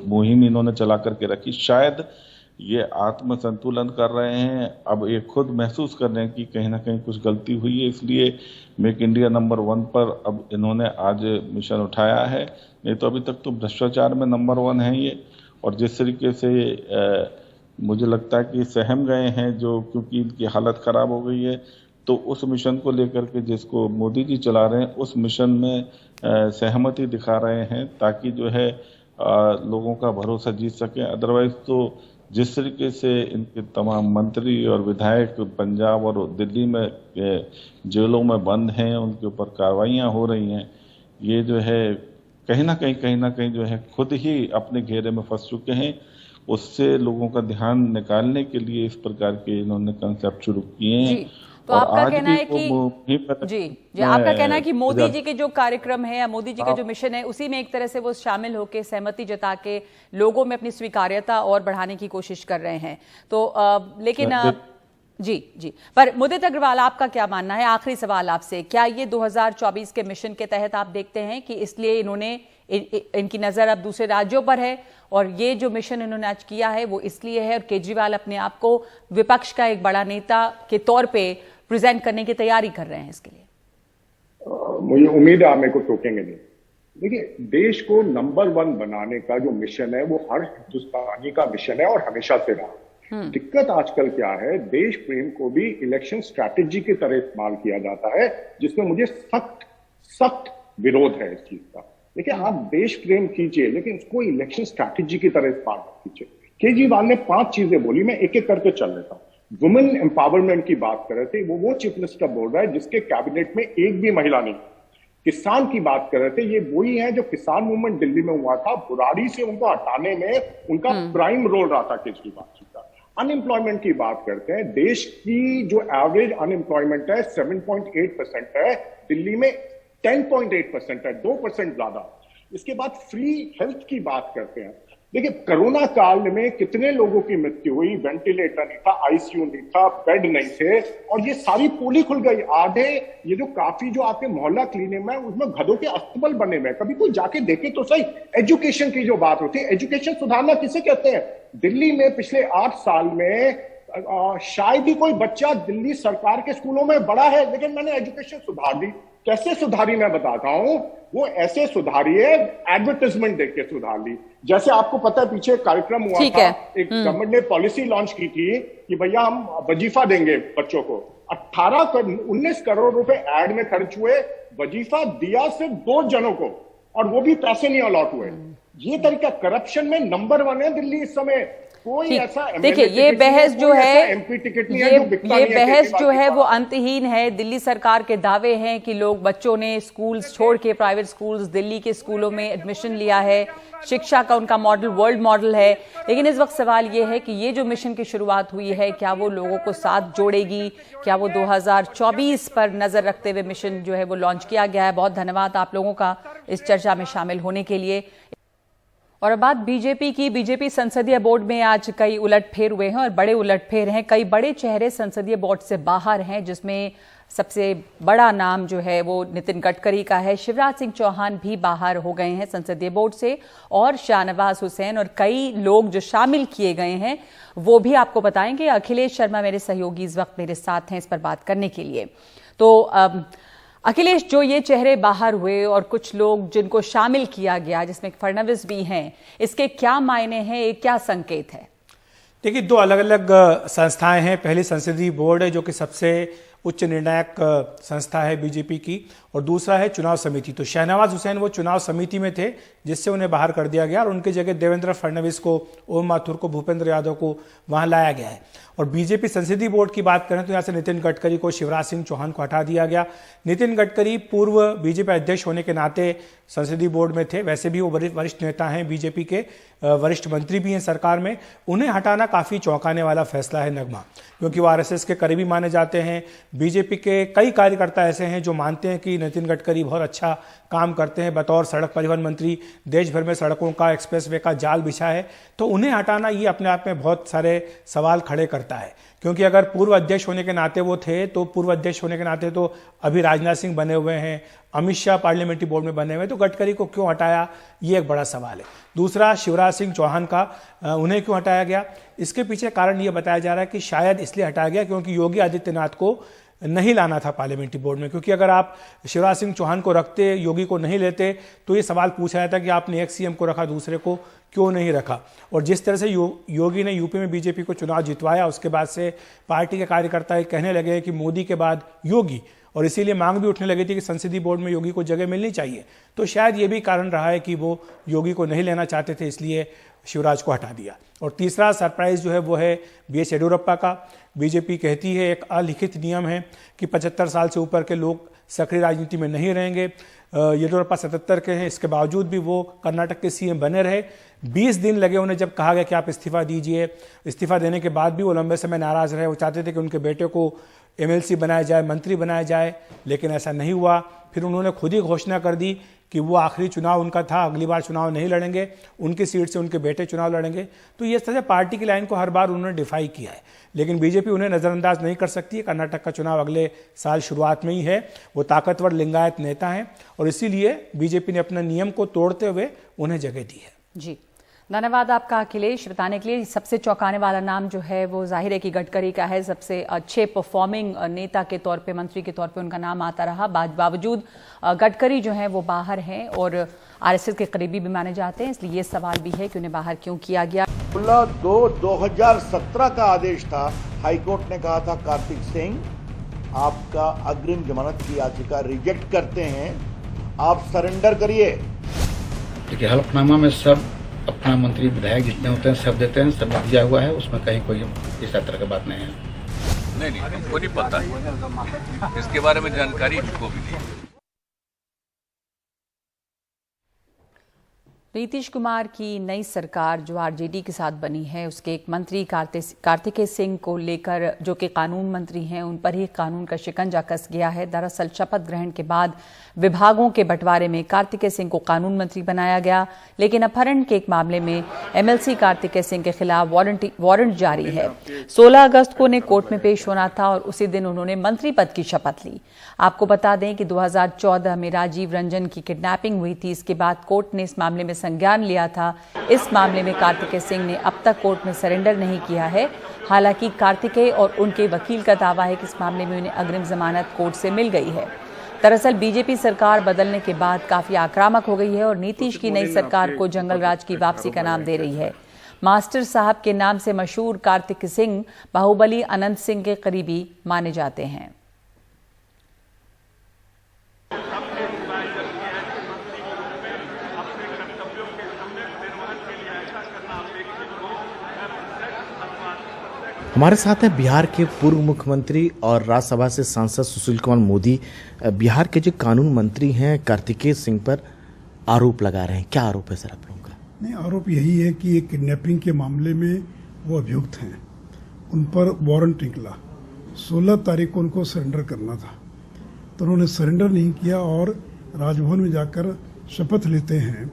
मुहिम इन्होंने चला करके रखी। शायद ये आत्म संतुलन कर रहे हैं, अब ये खुद महसूस कर रहे हैं कि कहीं ना कहीं कुछ गलती हुई है, इसलिए मेक इंडिया नंबर 1 पर अब इन्होंने आज मिशन उठाया है। नहीं तो अभी तक तो भ्रष्टाचार में नंबर 1 है ये। और जिस तरीके से मुझे लगता है कि सहम गए हैं जो, क्योंकि इनकी हालत खराब हो गई है, तो उस मिशन को लेकर के जिसको मोदी जी चला रहे हैं उस मिशन में सहमति दिखा रहे हैं ताकि जो है लोगों का भरोसा जीत सके। अदरवाइज तो जिस तरीके से इनके तमाम मंत्री और विधायक पंजाब और दिल्ली में जेलों में बंद हैं, उनके ऊपर कार्रवाइयां हो रही हैं, ये जो है कहीं ना कहीं जो है खुद ही अपने घेरे में फंस चुके हैं। उससे लोगों का ध्यान निकालने के लिए इस प्रकार के इन्होंने कंसेप्ट शुरू किए हैं। तो आपका कहना है कि जी आपका कहना है कि मोदी जी के जो कार्यक्रम है या मोदी जी का जो मिशन है उसी में एक तरह से वो शामिल होकर सहमति जता के लोगों में अपनी स्वीकार्यता और बढ़ाने की कोशिश कर रहे हैं। तो लेकिन जी पर मुदित अग्रवाल, आपका क्या मानना है? आखिरी सवाल आपसे, क्या ये 2024 के मिशन के तहत आप देखते हैं कि इसलिए इन्होंने इनकी नजर अब दूसरे राज्यों पर है और ये जो मिशन इन्होंने आज किया है वो इसलिए है और केजरीवाल अपने आप को विपक्ष का एक बड़ा नेता के तौर पे प्रेजेंट करने की तैयारी कर रहे हैं इसके लिए? मुझे उम्मीद है आप मेरे को टोकेंगे नहीं। देखिए, देश को नंबर 1 बनाने का जो मिशन है वो हर हिंदुस्तानी का मिशन है और हमेशा से रहा। दिक्कत आजकल क्या है, देश प्रेम को भी इलेक्शन स्ट्रैटेजी की तरह इस्तेमाल किया जाता है, जिसमें मुझे सख्त विरोध है इस चीज का। देखिए, आप देश प्रेम कीजिए लेकिन उसको इलेक्शन स्ट्रैटेजी की तरह इस्तेमाल मत कीजिए। केजरीवाल ने 5 चीजें बोली, मैं एक एक करके चल लेता हूं। वुमेन एम्पावरमेंट की बात कर रहे थे, वो चीफ मिनिस्टर बोल रहा है जिसके कैबिनेट में एक भी महिला नहीं। किसान की बात कर रहे थे, ये वही है जो किसान मूवमेंट दिल्ली में हुआ था, बुराड़ी से उनको हटाने में उनका प्राइम रोल रहा था केजरीवाल जी का। अनएम्प्लॉयमेंट की बात करते हैं, देश की जो एवरेज अनएम्प्लॉयमेंट है 7.8% है, दिल्ली में 10.8% है, 2% ज्यादा। इसके बाद फ्री हेल्थ की बात करते हैं। देखिए, कोरोना काल में कितने लोगों की मृत्यु हुई, वेंटिलेटर नहीं था, आईसीयू नहीं था, बेड नहीं थे, और ये सारी पोली खुल गई। आधे ये जो काफी जो आपके मोहल्ला क्लिनिक में उसमें गधों के अस्तबल बने हुए, कभी कोई जाके देखे तो सही। एजुकेशन की जो बात होती है, एजुकेशन सुधारना किसे कहते हैं? दिल्ली में पिछले 8 साल में शायद ही कोई बच्चा दिल्ली सरकार के स्कूलों में बड़ा है, लेकिन मैंने एजुकेशन सुधार दी। कैसे सुधारी मैं बताता हूं, वो ऐसे सुधारी है, एडवर्टाइजमेंट देख के सुधार ली। जैसे आपको पता है पीछे कार्यक्रम हुआ था, एक गवर्नमेंट ने पॉलिसी लॉन्च की थी कि भैया हम वजीफा देंगे बच्चों को। 19 करोड़ रुपए एड में खर्च हुए, वजीफा दिया सिर्फ 2 जनों को और वो भी पैसे नहीं अलॉट हुए। ये तरीका करप्शन में नंबर 1 है दिल्ली इस समय। कोई ठीक, ऐसा देखिए ये बहस जो है एमपी टिकट नहीं ये है जो बिकता नहीं है बहस जो केजरीवाल है के वो पास। अंतहीन है। दिल्ली सरकार के दावे हैं कि लोग बच्चों ने स्कूल्स छोड़ के प्राइवेट स्कूल्स दिल्ली के स्कूलों में एडमिशन लिया है, शिक्षा का उनका मॉडल वर्ल्ड मॉडल है। लेकिन इस वक्त सवाल ये है कि ये जो मिशन की शुरुआत हुई है क्या वो लोगों को साथ जोड़ेगी, क्या वो 2024 पर नजर रखते हुए मिशन जो है वो लॉन्च किया गया है। बहुत धन्यवाद आप लोगों का इस चर्चा में शामिल होने के लिए। और अब बात बीजेपी की। बीजेपी संसदीय बोर्ड में आज कई उलटफेर हुए हैं और बड़े उलटफेर हैं। कई बड़े चेहरे संसदीय बोर्ड से बाहर हैं, जिसमें सबसे बड़ा नाम जो है वो नितिन गडकरी का है। शिवराज सिंह चौहान भी बाहर हो गए हैं संसदीय बोर्ड से, और शाहनवाज हुसैन और कई लोग जो शामिल किए गए हैं वो भी आपको बताएंगे। अखिलेश शर्मा मेरे सहयोगी इस वक्त मेरे साथ हैं इस पर बात करने के लिए। तो अखिलेश, जो ये चेहरे बाहर हुए और कुछ लोग जिनको शामिल किया गया जिसमें फडणवीस भी हैं, इसके क्या मायने हैं, ये क्या संकेत है? देखिए, दो अलग अलग संस्थाएं हैं। पहली संसदीय बोर्ड है जो कि सबसे उच्च निर्णायक संस्था है बीजेपी की, और दूसरा है चुनाव समिति। तो शाहनवाज हुसैन वो चुनाव समिति में थे जिससे उन्हें बाहर कर दिया गया और उनकी जगह देवेंद्र फडणवीस को, ओम माथुर को, भूपेंद्र यादव को वहां लाया गया है। और बीजेपी संसदीय बोर्ड की बात करें तो यहाँ से नितिन गडकरी को, शिवराज सिंह चौहान को हटा दिया गया। नितिन गडकरी पूर्व बीजेपी अध्यक्ष होने के नाते संसदीय बोर्ड में थे, वैसे भी वो वरिष्ठ नेता हैं, बीजेपी के वरिष्ठ मंत्री भी हैं सरकार में। उन्हें हटाना काफी चौंकाने वाला फैसला है नगमा, क्योंकि वो आरएसएस के करीबी माने जाते हैं। बीजेपी के कई कार्यकर्ता ऐसे हैं जो मानते हैं कि नितिन गडकरी बहुत अच्छा काम करते हैं बतौर सड़क परिवहन मंत्री, देश भर में सड़कों का, एक्सप्रेसवे का जाल बिछा है। तो उन्हें हटाना ये अपने आप में बहुत सारे सवाल खड़े करता है, क्योंकि अगर पूर्व अध्यक्ष होने के नाते वो थे तो पूर्व अध्यक्ष होने के नाते तो अभी राजनाथ सिंह बने हुए हैं, अमित शाह पार्लियामेंट्री बोर्ड में बने हुए हैं, तो गडकरी को क्यों हटाया, ये एक बड़ा सवाल है। दूसरा, शिवराज सिंह चौहान का, उन्हें क्यों हटाया गया? इसके पीछे कारण ये बताया जा रहा है कि शायद इसलिए हटाया गया क्योंकि योगी आदित्यनाथ को नहीं लाना था पार्लियामेंट्री बोर्ड में, क्योंकि अगर आप शिवराज सिंह चौहान को रखते, योगी को नहीं लेते, तो ये सवाल पूछा जाता कि आपने एक सीएम को रखा, दूसरे को क्यों नहीं रखा। और जिस तरह से योगी ने यूपी में बीजेपी को चुनाव जितवाया, उसके बाद से पार्टी के कार्यकर्ता कहने लगे कि मोदी के बाद योगी, और इसीलिए मांग भी उठने लगी थी कि संसदीय बोर्ड में योगी को जगह मिलनी चाहिए। तो शायद ये भी कारण रहा है कि वो योगी को नहीं लेना चाहते थे, इसलिए शिवराज को हटा दिया। और तीसरा सरप्राइज जो है वो है बीएस येडियुरप्पा का। बीजेपी कहती है, एक अलिखित नियम है कि 75 साल से ऊपर के लोग सक्रिय राजनीति में नहीं रहेंगे। येडियुरप्पा 77 के हैं, इसके बावजूद भी वो कर्नाटक के सीएम बने रहे। 20 दिन लगे उन्हें, जब कहा गया कि आप इस्तीफा दीजिए। इस्तीफा देने के बाद भी वो लंबे समय नाराज रहे। वो चाहते थे कि उनके बेटे को एमएलसी बनाया जाए, मंत्री बनाया जाए, लेकिन ऐसा नहीं हुआ। फिर उन्होंने खुद ही घोषणा कर दी कि वो आखिरी चुनाव उनका था, अगली बार चुनाव नहीं लड़ेंगे, उनकी सीट से उनके बेटे चुनाव लड़ेंगे। तो ये तरह से पार्टी की लाइन को हर बार उन्होंने डिफाई किया है, लेकिन बीजेपी उन्हें नजरअंदाज नहीं कर सकती है। कर्नाटक का चुनाव अगले साल शुरुआत में ही है। वो ताकतवर लिंगायत नेता हैं और इसीलिए बीजेपी ने अपना नियम को तोड़ते हुए उन्हें जगह दी है। जी, धन्यवाद आपका अखिलेश बताने के लिए। सबसे चौंकाने वाला नाम जो है वो जाहिर है कि गडकरी का है। सबसे अच्छे परफॉर्मिंग नेता के तौर पे, मंत्री के तौर पे उनका नाम आता रहा। बावजूद गडकरी जो है वो बाहर हैं और आरएसएस के करीबी भी माने जाते हैं, इसलिए ये सवाल भी है कि उन्हें बाहर क्यों किया गया। 2017 का आदेश था, हाईकोर्ट ने कहा था कार्तिक सिंह आपका अग्रिम जमानत की याचिका रिजेक्ट करते हैं, आप सरेंडर करिए। देखिए, हलफनामा में सब अपना मंत्री विधायक जितने होते हैं सब देते हैं, सब दिया हुआ है, उसमें कहीं कोई इस तरह की बात नहीं है। नहीं, हमको नहीं पता, इसके बारे में जानकारी हमको भी नहीं। नीतीश कुमार की नई सरकार जो आरजेडी के साथ बनी है, उसके एक मंत्री कार्तिकेय सिंह को लेकर, जो कि कानून मंत्री हैं, उन पर ही कानून का शिकंजा कस गया है। दरअसल शपथ ग्रहण के बाद विभागों के बंटवारे में कार्तिकेय सिंह को कानून मंत्री बनाया गया, लेकिन अपहरण के एक मामले में एमएलसी कार्तिकेय सिंह के खिलाफ वारंट जारी है। 16 अगस्त को उन्हें कोर्ट में पेश होना था और उसी दिन उन्होंने मंत्री पद की शपथ ली। आपको बता दें कि 2014 में राजीव रंजन की किडनैपिंग हुई थी। इसके बाद कोर्ट ने इस मामले में संज्ञान लिया था। इस मामले में कार्तिकेय सिंह ने अब तक कोर्ट में सरेंडर नहीं किया है। हालांकि कार्तिकेय और उनके वकील का दावा है कि इस मामले में उन्हें अग्रिम जमानत कोर्ट से मिल गई है। दरअसल बीजेपी सरकार बदलने के बाद काफी आक्रामक हो गई है और नीतीश की नई सरकार को जंगल राज की वापसी का नाम दे रही है। मास्टर साहब के नाम से मशहूर कार्तिकेय सिंह बाहुबली अनंत सिंह के करीबी माने जाते हैं। हमारे साथ हैं बिहार के पूर्व मुख्यमंत्री और राज्यसभा से सांसद सुशील कुमार मोदी। बिहार के जो कानून मंत्री हैं कार्तिकेय सिंह पर आरोप लगा रहे हैं, क्या आरोप है सर आप लोगों का? नहीं, आरोप यही है कि एक किडनैपिंग के मामले में वो अभियुक्त हैं, उन पर वारंट निकला, 16 तारीख को उनको सरेंडर करना था, तो उन्होंने सरेंडर नहीं किया और राजभवन में जाकर शपथ लेते हैं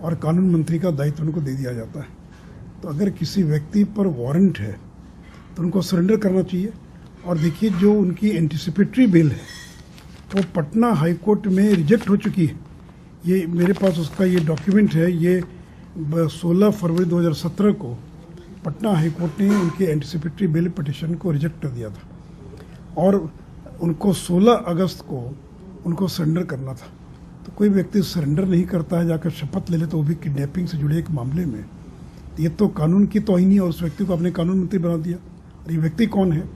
और कानून मंत्री का दायित्व उनको दे दिया जाता है। तो अगर किसी व्यक्ति पर वारंट है तो उनको सरेंडर करना चाहिए। और देखिए, जो उनकी एंटिसिपेटरी बेल है वो पटना हाई कोर्ट में रिजेक्ट हो चुकी है। ये मेरे पास उसका ये डॉक्यूमेंट है। ये 16 फरवरी 2017 को पटना हाई कोर्ट ने उनके एंटिसिपेटरी बेल पिटिशन को रिजेक्ट कर दिया था और उनको 16 अगस्त को उनको सरेंडर करना था। तो कोई व्यक्ति सरेंडर नहीं करता है, जाकर शपथ ले ले, तो वो भी किडनैपिंग से जुड़े एक मामले में, ये तो कानून की तौहीन है और उस व्यक्ति को अपने कानून मंत्री बना दिया। और ये व्यक्ति कौन है?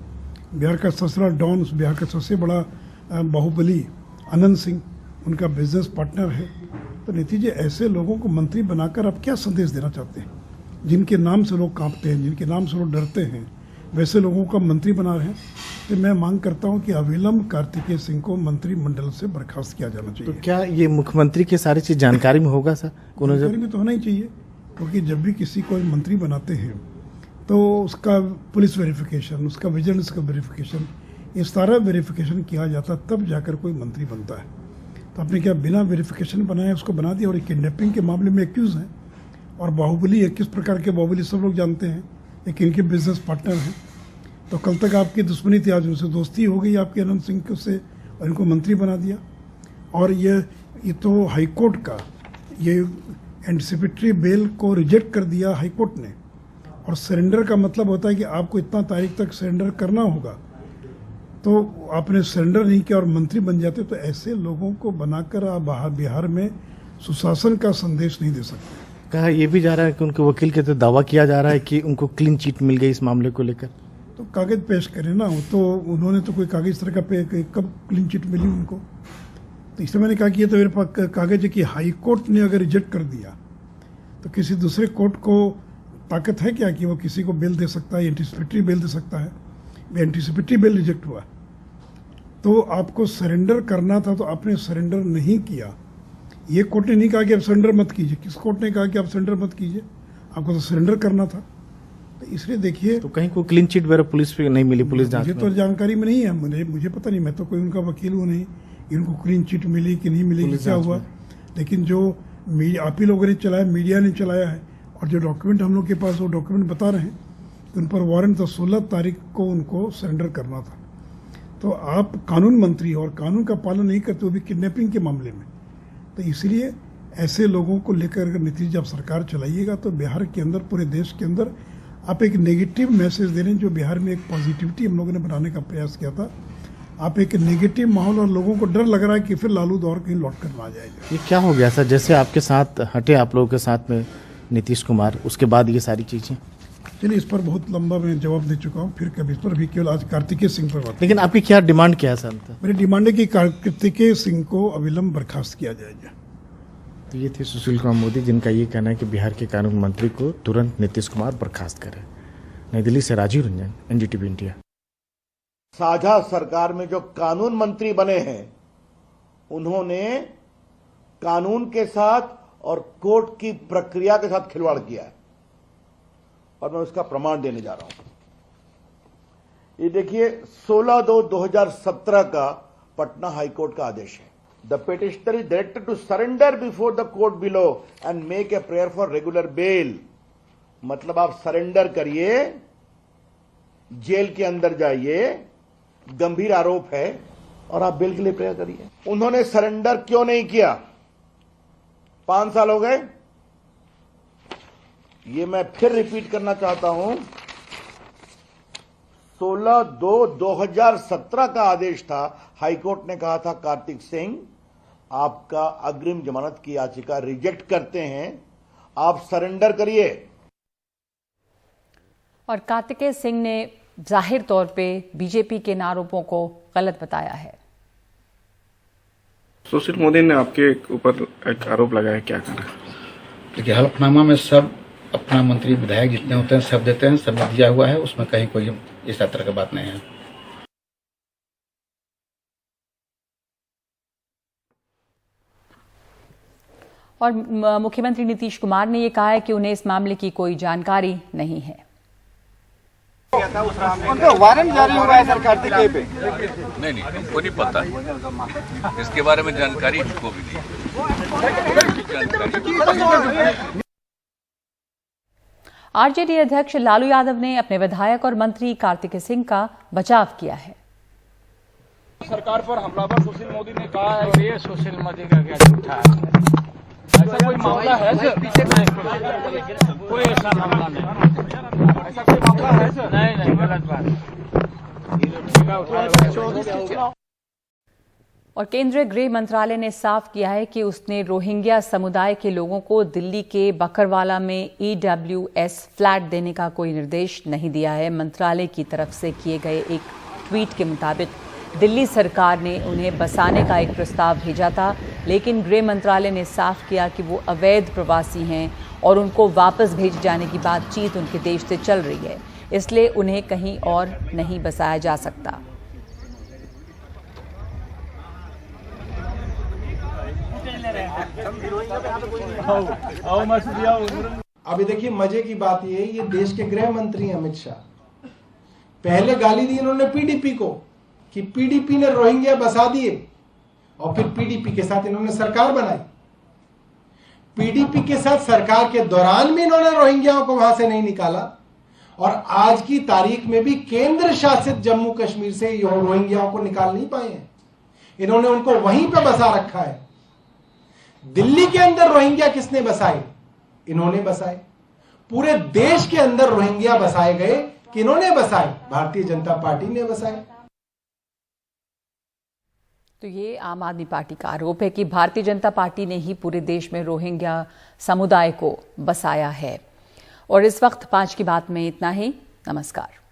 बिहार का सबसे बड़ा डॉन, बिहार का सबसे बड़ा बाहुबली अनंत सिंह उनका बिजनेस पार्टनर है। तो नतीजे ऐसे लोगों को मंत्री बनाकर आप क्या संदेश देना चाहते हैं? जिनके नाम से लोग कांपते हैं, जिनके नाम से लोग डरते हैं, वैसे लोगों का मंत्री बना रहे हैं। तो मैं मांग करता हूं कि अविलंब कार्तिकेय सिंह को मंत्रिमंडल से बर्खास्त किया जाना चाहिए। तो क्या ये मुख्यमंत्री की सारी चीज जानकारी में होगा सर? जानकारी में तो होना ही चाहिए, क्योंकि जब भी किसी को मंत्री बनाते हैं तो उसका पुलिस वेरिफिकेशन, उसका विजिलेंस का वेरिफिकेशन, ये सारा वेरिफिकेशन किया जाता, तब जाकर कोई मंत्री बनता है। तो आपने क्या बिना वेरिफिकेशन बनाए उसको बना दिया? और किडनैपिंग के मामले में एक्यूज हैं और बाहुबली है, किस प्रकार के बाहुबली सब लोग जानते हैं, एक इनके बिजनेस पार्टनर हैं। तो कल तक आपकी दुश्मनी थी, आज उनसे दोस्ती हो गई आपके अनंत सिंह से और इनको मंत्री बना दिया। और ये तो हाईकोर्ट का ये एंटिसिपेटरी बेल को रिजेक्ट कर दिया हाईकोर्ट ने। और सरेंडर का मतलब होता है कि आपको इतना तारीख तक सरेंडर करना होगा, तो आपने सरेंडर नहीं किया और मंत्री बन जाते। तो ऐसे लोगों को बनाकर आप बिहार में सुशासन का संदेश नहीं दे सकते। कहा यह भी जा रहा है कि उनके वकील के तो दावा किया जा रहा है कि उनको क्लीन चिट मिल गई इस मामले को लेकर। तो कागज पेश करें ना, तो उन्होंने तो कोई कागज तरह का कब क्लीन चिट मिली उनको? तो इसलिए मैंने कहा कि ये तो मेरे पास कागज है कि हाई कोर्ट ने अगर रिजेक्ट कर दिया तो किसी दूसरे कोर्ट को ताकत है क्या कि वो किसी को बेल दे सकता है, एंटिसिपेटरी बेल दे सकता है? एंटिसिपेटरी बेल रिजेक्ट हुआ तो आपको सरेंडर करना था, तो आपने सरेंडर नहीं किया। ये कोर्ट ने नहीं कहा कि आप सरेंडर मत कीजिए। किस कोर्ट ने कहा कि आप सरेंडर मत कीजिए? आपको तो सरेंडर करना था। तो इसलिए देखिए, तो कहीं कोई क्लीन चिट वगैरह पुलिस पे नहीं मिली? पुलिस जांच मुझे तो जानकारी में नहीं है, मुझे पता नहीं, मैं तो कोई उनका वकील हूँ नहीं, इनको क्लीन चिट मिली कि नहीं मिली, क्या हुआ। लेकिन जो आप ही लोगों ने चलाया, मीडिया ने चलाया है, और जो डॉक्यूमेंट हम लोग के पास वो डॉक्यूमेंट बता रहे हैं कि उन पर वारंट था, 16 तारीख को उनको सरेंडर करना था। तो आप कानून मंत्री और कानून का पालन नहीं करते, वो भी किडनैपिंग के मामले में। तो इसलिए ऐसे लोगों को लेकर अगर नीतीश जब सरकार चलाइएगा तो बिहार के अंदर, पूरे देश के अंदर आप एक नेगेटिव मैसेज दे रहे हैं। जो बिहार में एक पॉजिटिविटी हम लोगों ने बनाने का प्रयास किया था, आप एक नेगेटिव माहौल, और लोगों को डर लग रहा है कि फिर लालू दौर कहीं लौट कर ना आ जाएगा। ये क्या हो गया सर? जैसे आपके साथ हटे, आप लोगों के साथ में नीतीश कुमार, उसके बाद ये सारी चीजें। चलिए, इस पर बहुत लंबा मैं जवाब दे चुका हूँ, फिर कभी इस पर भी, केवल आज कार्तिकेय सिंह पर बात। लेकिन आपकी क्या डिमांड क्या है सर? मेरी डिमांड है कि कार्तिकेय सिंह को अविलंब बर्खास्त किया जाएगा। तो ये थे सुशील कुमार मोदी, जिनका ये कहना है कि बिहार के कानून मंत्री को तुरंत नीतीश कुमार बर्खास्त करें। नई दिल्ली से राजीव रंजन, एनडीटीवी इंडिया। साझा सरकार में जो कानून मंत्री बने हैं, उन्होंने कानून के साथ और कोर्ट की प्रक्रिया के साथ खिलवाड़ किया है, और मैं उसका प्रमाण देने जा रहा हूं। ये देखिए, 16/2/2017 का पटना हाईकोर्ट का आदेश है। The petitioner is directed to surrender before the court below and make a prayer for regular bail. मतलब आप सरेंडर करिए, जेल के अंदर जाइए, गंभीर आरोप है, और आप बेल के लिए प्रेयर करिए। उन्होंने सरेंडर क्यों नहीं किया? 5 साल हो गए। ये मैं फिर रिपीट करना चाहता हूं, 16/2/2017 का आदेश था। हाईकोर्ट ने कहा था, कार्तिक सिंह, आपका अग्रिम जमानत की याचिका रिजेक्ट करते हैं, आप सरेंडर करिए। और कार्तिकेय सिंह ने जाहिर तौर पे बीजेपी के इन आरोपों को गलत बताया है। सुशील मोदी ने आपके ऊपर एक आरोप लगाया, क्या कहना? देखिए, हलफनामा में सब अपना मंत्री विधायक जितने होते हैं सब देते हैं, सब दिया हुआ है, उसमें कहीं कोई इस तरह की बात नहीं है। और मुख्यमंत्री नीतीश कुमार ने यह कहा है कि उन्हें इस मामले की कोई जानकारी नहीं है। उनका वारंट जारी हुआ है सरकार पे? नहीं, हमको नहीं पता, इसके बारे में जानकारी हमको भी नहीं। आरजेडी अध्यक्ष लालू यादव ने अपने विधायक और मंत्री कार्तिकेय सिंह का बचाव किया है। सरकार पर हमलावर सुशील मोदी ने कहा है ये सुशील मोदी का क्या झूठा है, ऐसा कोई मामला है सर? कोई ऐसा मामला नहीं, ऐसा कोई मामला है सर? नहीं, गलत बात। और केंद्रीय गृह मंत्रालय ने साफ किया है कि उसने रोहिंग्या समुदाय के लोगों को दिल्ली के बकरवाला में EWS फ्लैट देने का कोई निर्देश नहीं दिया है। मंत्रालय की तरफ से किए गए एक ट्वीट के मुताबिक दिल्ली सरकार ने उन्हें बसाने का एक प्रस्ताव भेजा था, लेकिन गृह मंत्रालय ने साफ किया कि वो अवैध प्रवासी हैं और उनको वापस भेजे जाने की बातचीत उनके देश से चल रही है, इसलिए उन्हें कहीं और नहीं बसाया जा सकता। अभी देखिए मजे की बात ये देश के गृह मंत्री अमित शाह, पहले गाली दी इन्होंने पीडीपी को कि पीडीपी ने रोहिंग्या बसा दिए, और फिर पीडीपी के साथ इन्होंने सरकार बनाई। पीडीपी के साथ सरकार के दौरान भी इन्होंने रोहिंग्याओं को वहां से नहीं निकाला, और आज की तारीख में भी केंद्र शासित जम्मू कश्मीर से रोहिंग्याओं को निकाल नहीं पाए हैं। इन्होंने उनको वहीं पे बसा रखा है। दिल्ली के अंदर रोहिंग्या किसने बसाए? इन्होंने बसाए। पूरे देश के अंदर रोहिंग्या बसाए गए, किन्होंने बसाए? भारतीय जनता पार्टी ने बसाए। तो ये आम आदमी पार्टी का आरोप है कि भारतीय जनता पार्टी ने ही पूरे देश में रोहिंग्या समुदाय को बसाया है। और इस वक्त 5 की बात में इतना ही। नमस्कार।